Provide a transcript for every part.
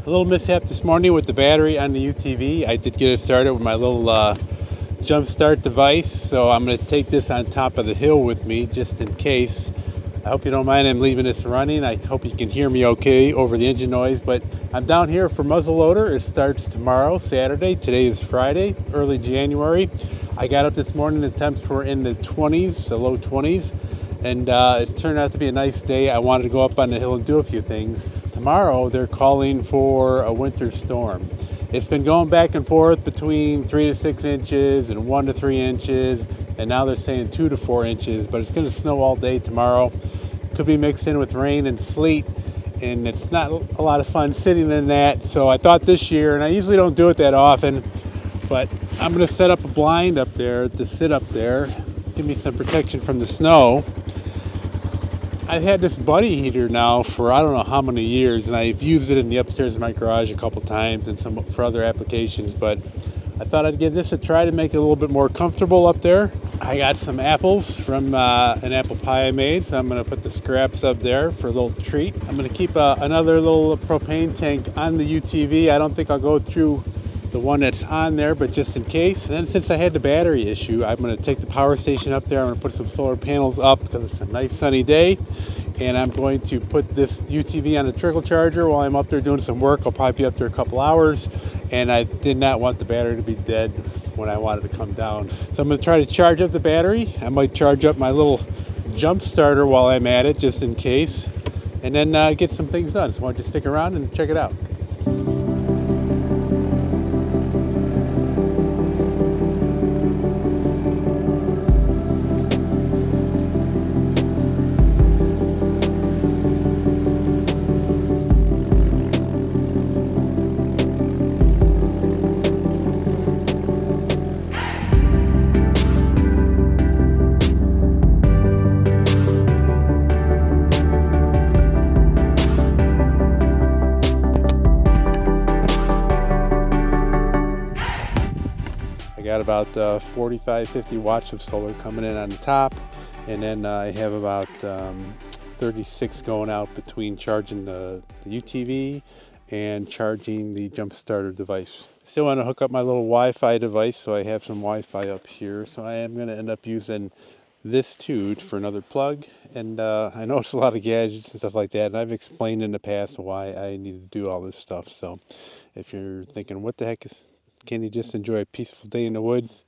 A little mishap this morning with the battery on the UTV. I did get it started with my little jump start device, so I'm going to take this on top of the hill with me just in case. I hope you don't mind I'm leaving this running. I hope you can hear me okay over the engine noise, but I'm down here for Muzzleloader. It starts tomorrow, Saturday. Today is Friday, early January. I got up this morning, the temps were in the 20s, the low 20s, and it turned out to be a nice day. I wanted to go up on the hill and do a few things. Tomorrow, they're calling for a winter storm. It's been going back and forth between 3 to 6 inches and 1 to 3 inches, and now they're saying 2 to 4 inches, but it's going to snow all day tomorrow. Could be mixed in with rain and sleet, and it's not a lot of fun sitting in that. So I thought this year, and I usually don't do it that often, but I'm going to set up a blind up there to sit up there, give me some protection from the snow. I've had this buddy heater now for I don't know how many years, and I've used it in the upstairs of my garage a couple times and some for other applications, but I thought I'd give this a try to make it a little bit more comfortable up there. I got some apples from an apple pie I made, so I'm going to put the scraps up there for a little treat. I'm going to keep another little propane tank on the UTV. I don't think I'll go through the one that's on there, but just in case. And then since I had the battery issue, I'm going to take the power station up there. I'm going to put some solar panels up because it's a nice sunny day. And I'm going to put this UTV on a trickle charger while I'm up there doing some work. I'll probably be up there a couple hours. And I did not want the battery to be dead when I wanted to come down. So I'm going to try to charge up the battery. I might charge up my little jump starter while I'm at it, just in case. And then get some things done. So why don't you stick around and check it out. Got about 45, 50 watts of solar coming in on the top, and then I have about 36 going out between charging the UTV and charging the jump starter device. I still want to hook up my little Wi-Fi device, so I have some Wi-Fi up here. So I am going to end up using this too for another plug, and I know it's a lot of gadgets and stuff like that, and I've explained in the past why I need to do all this stuff. So if you're thinking, what the heck can you just enjoy a peaceful day in the woods?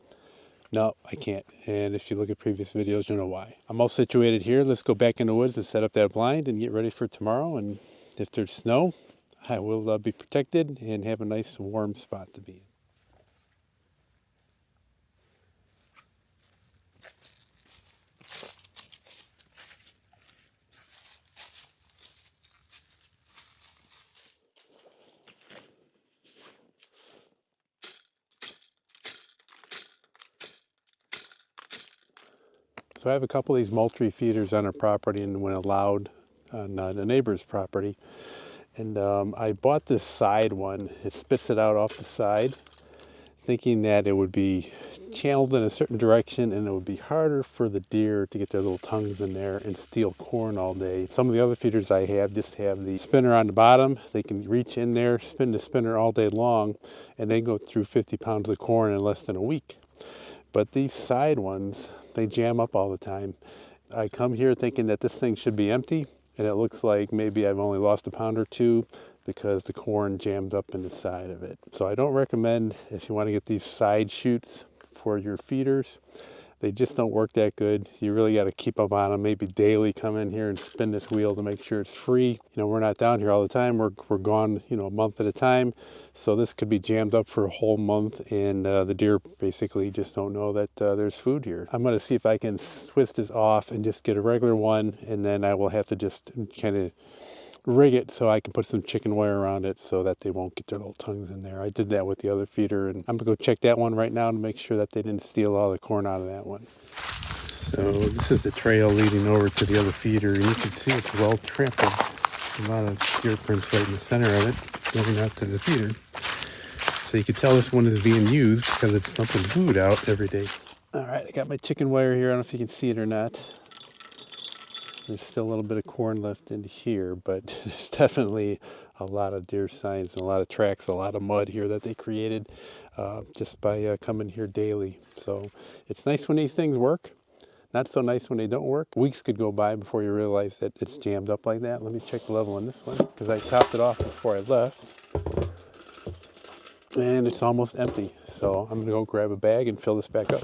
No, I can't. And if you look at previous videos, you'll know why. I'm all situated here. Let's go back in the woods and set up that blind and get ready for tomorrow. And if there's snow, I will be protected and have a nice warm spot to be in. So I have a couple of these Moultrie feeders on our property and when allowed on the neighbor's property. And I bought this side one. It spits it out off the side, thinking that it would be channeled in a certain direction and it would be harder for the deer to get their little tongues in there and steal corn all day. Some of the other feeders I have just have the spinner on the bottom. They can reach in there, spin the spinner all day long, and they go through 50 pounds of corn in less than a week. But these side ones, they jam up all the time. I come here thinking that this thing should be empty, and it looks like maybe I've only lost a pound or two because the corn jammed up in the side of it. So I don't recommend, if you want to get these side chutes for your feeders, they just don't work that good. You really got to keep up on them, maybe daily come in here and spin this wheel to make sure it's free. You know, we're not down here all the time. We're gone, you know, a month at a time. So this could be jammed up for a whole month, and the deer basically just don't know that there's food here. I'm going to see if I can twist this off and just get a regular one, and then I will have to just kind of rig it so I can put some chicken wire around it so that they won't get their little tongues in there. I did that with the other feeder, and I'm gonna go check that one right now to make sure that they didn't steal all the corn out of that one. So this is the trail leading over to the other feeder, and you can see it's well trampled. A lot of deer prints right in the center of it, going out to the feeder. So you can tell this one is being used because it's dumping food out every day. All right, I got my chicken wire here. I don't know if you can see it or not. There's still a little bit of corn left in here, but there's definitely a lot of deer signs and a lot of tracks, a lot of mud here that they created just by coming here daily. So it's nice when these things work. Not so nice when they don't work. Weeks could go by before you realize that it's jammed up like that. Let me check the level on this one because I topped it off before I left. And it's almost empty. So I'm gonna go grab a bag and fill this back up.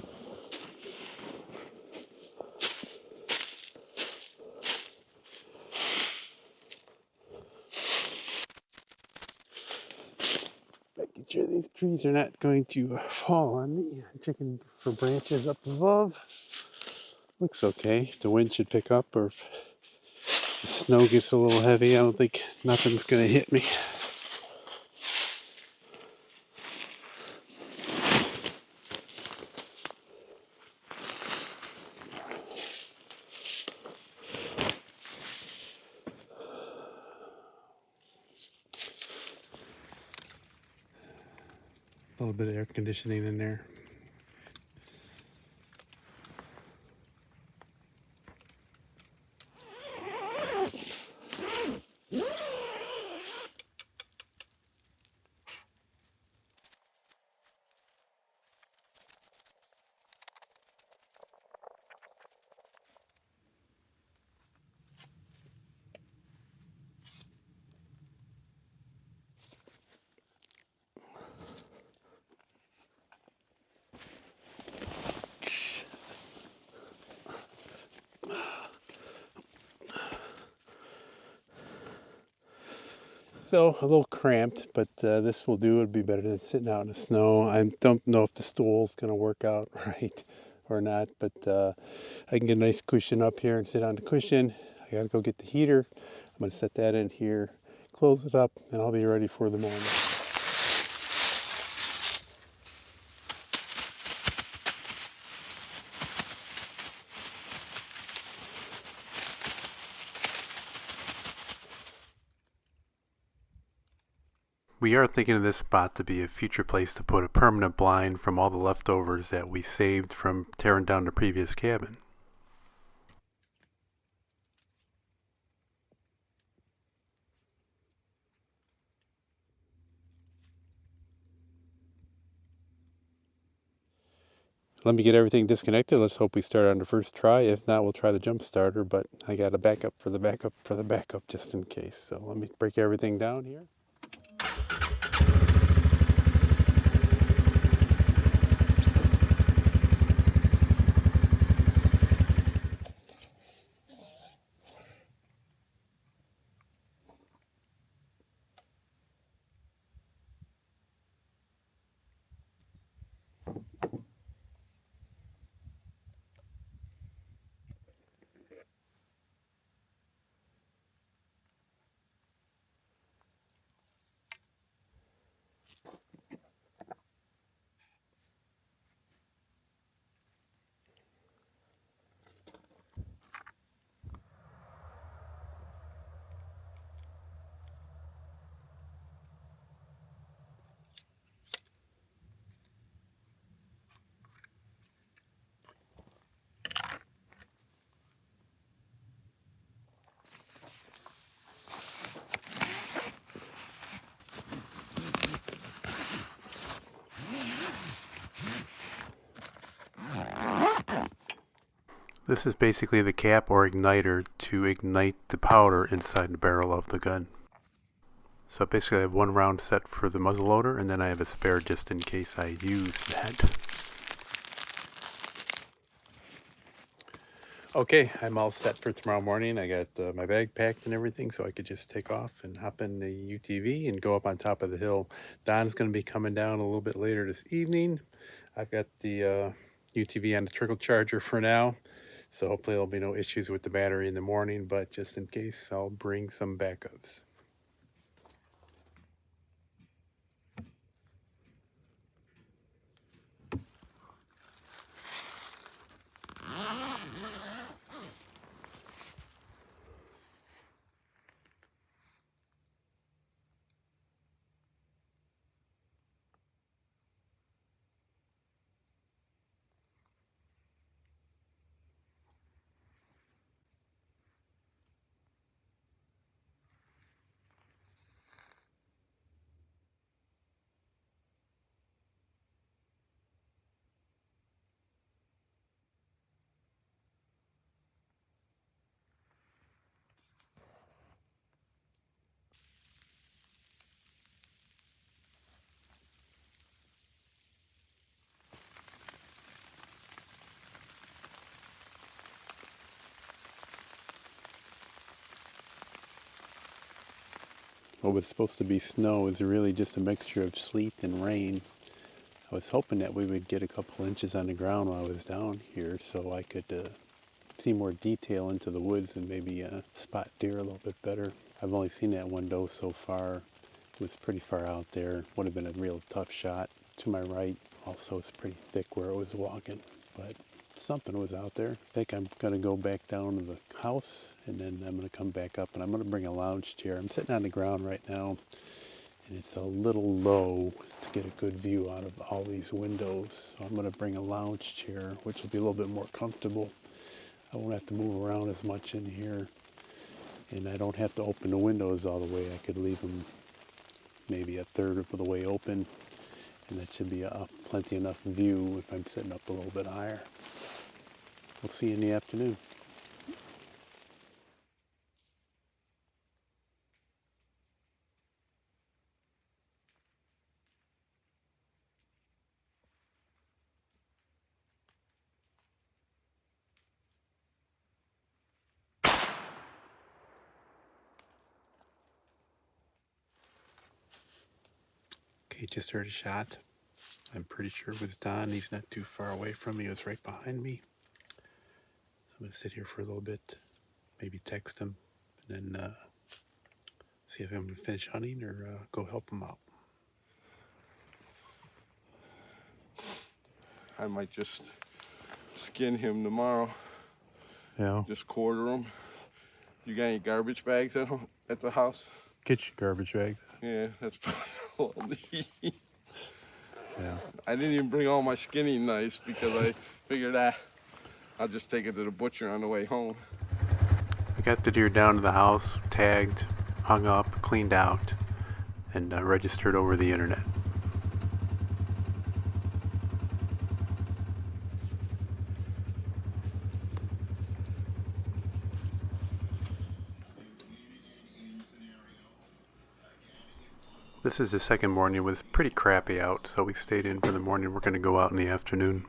Making sure these trees are not going to fall on me. I'm checking for branches up above. Looks okay. If the wind should pick up or if the snow gets a little heavy, I don't think nothing's gonna hit me. A little bit of air conditioning in there. So a little cramped, but this will do. It'd be better than sitting out in the snow. I don't know if the stool's going to work out right or not, but I can get a nice cushion up here and sit on the cushion. I got to go get the heater. I'm going to set that in here, close it up, and I'll be ready for the morning. We are thinking of this spot to be a future place to put a permanent blind from all the leftovers that we saved from tearing down the previous cabin. Let me get everything disconnected. Let's hope we start on the first try. If not, we'll try the jump starter, but I got a backup for the backup for the backup just in case. So let me break everything down here. This is basically the cap or igniter to ignite the powder inside the barrel of the gun. So basically I have one round set for the muzzleloader, and then I have a spare just in case I use that. Okay, I'm all set for tomorrow morning. I got my bag packed and everything, so I could just take off and hop in the UTV and go up on top of the hill. Don's going to be coming down a little bit later this evening. I've got the UTV on the trickle charger for now, so hopefully there'll be no issues with the battery in the morning, but just in case, I'll bring some backups. what was supposed to be snow is really just a mixture of sleet and rain. I was hoping that we would get a couple inches on the ground while I was down here so I could see more detail into the woods and maybe spot deer a little bit better. I've only seen that one doe so far. It was pretty far out there. Would have been a real tough shot. To my right, also it's pretty thick where it was walking, but something was out there. I think I'm gonna go back down to the house and then I'm gonna come back up and I'm gonna bring a lounge chair. I'm sitting on the ground right now and it's a little low to get a good view out of all these windows. So I'm gonna bring a lounge chair, which will be a little bit more comfortable. I won't have to move around as much in here and I don't have to open the windows all the way. I could leave them maybe a third of the way open. And that should be a plenty enough view if I'm sitting up a little bit higher. We'll see you in the afternoon. Okay, just heard a shot. I'm pretty sure it was Don. He's not too far away from me. He was right behind me. So I'm going to sit here for a little bit, maybe text him, and then see if I'm going to finish hunting or go help him out. I might just skin him tomorrow. Yeah. Just quarter him. You got any garbage bags at the house? Get your garbage bags. Yeah, that's probably all I'll need. Yeah. I didn't even bring all my skinning knives because I figured I'll just take it to the butcher on the way home. I got the deer down to the house, tagged, hung up, cleaned out, and registered over the internet. This is the second morning. It was pretty crappy out, so we stayed in for the morning. We're going to go out in the afternoon.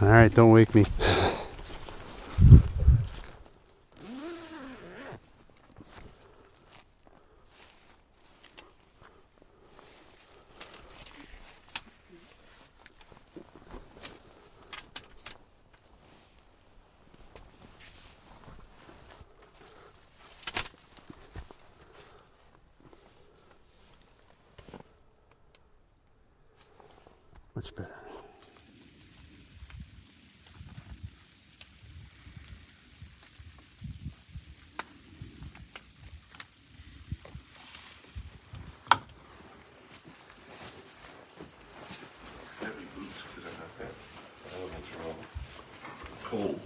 All right, don't wake me. Much better. Heavy boots because I'm not that. Elements are all cold.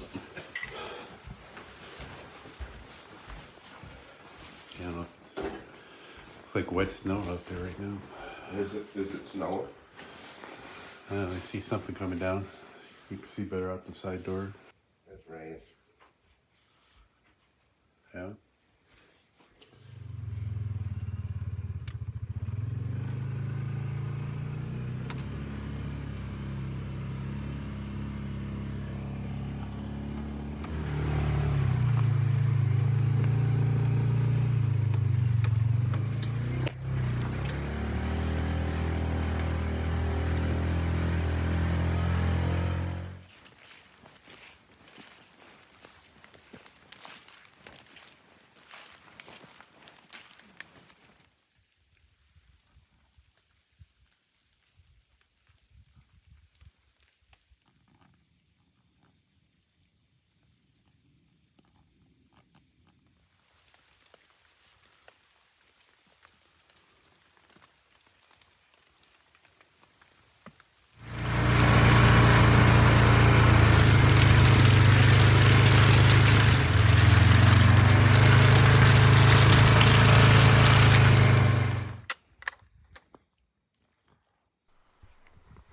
Yeah, look, it's like wet snow out there right now. Is it snow? I see something coming down. You can see better out the side door. That's rain. Yeah.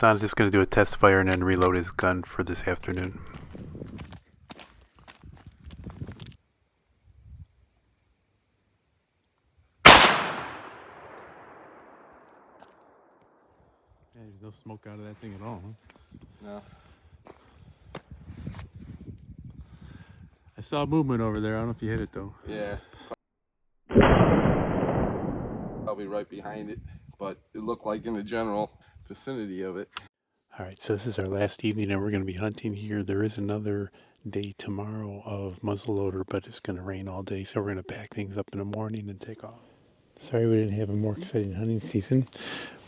Don's just going to do a test fire and then reload his gun for this afternoon. Yeah, there's no smoke out of that thing at all, huh? No. I saw movement over there. I don't know if you hit it though. Yeah. Probably right behind it, but it looked like in the general vicinity of it. All right, so this is our last evening and we're going to be hunting here. There is another day tomorrow of muzzleloader, but it's going to rain all day, so we're going to pack things up in the morning and take off. Sorry we didn't have a more exciting hunting season,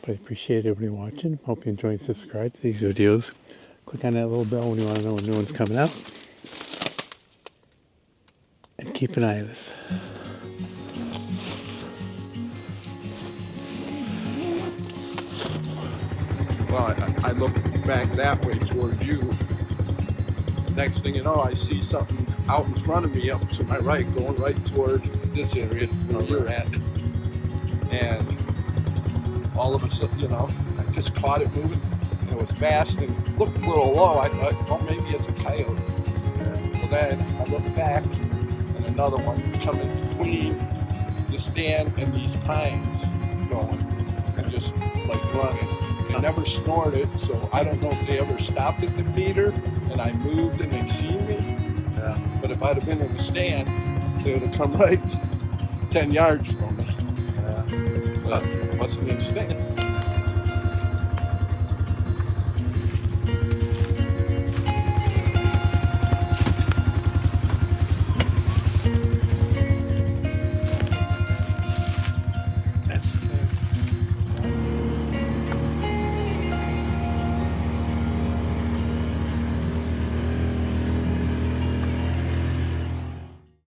but I appreciate everybody watching. Hope you enjoy and subscribe to these videos. Click on that little bell when you want to know when new one's coming out. And keep an eye on us. Well, I look back that way toward you. Next thing you know, I see something out in front of me up to my right, going right toward this area where you're at. And all of a sudden, you know, I just caught it moving. And it was fast and looked a little low. I thought, oh, maybe it's a coyote. So then I looked back and another one coming between the stand and these pines going and just like running. They never snorted, so I don't know if they ever stopped at the feeder and I moved and they seen me. Yeah. But if I'd have been in the stand, they would have come right 10 yards from me. Yeah. But it wasn't in the stand.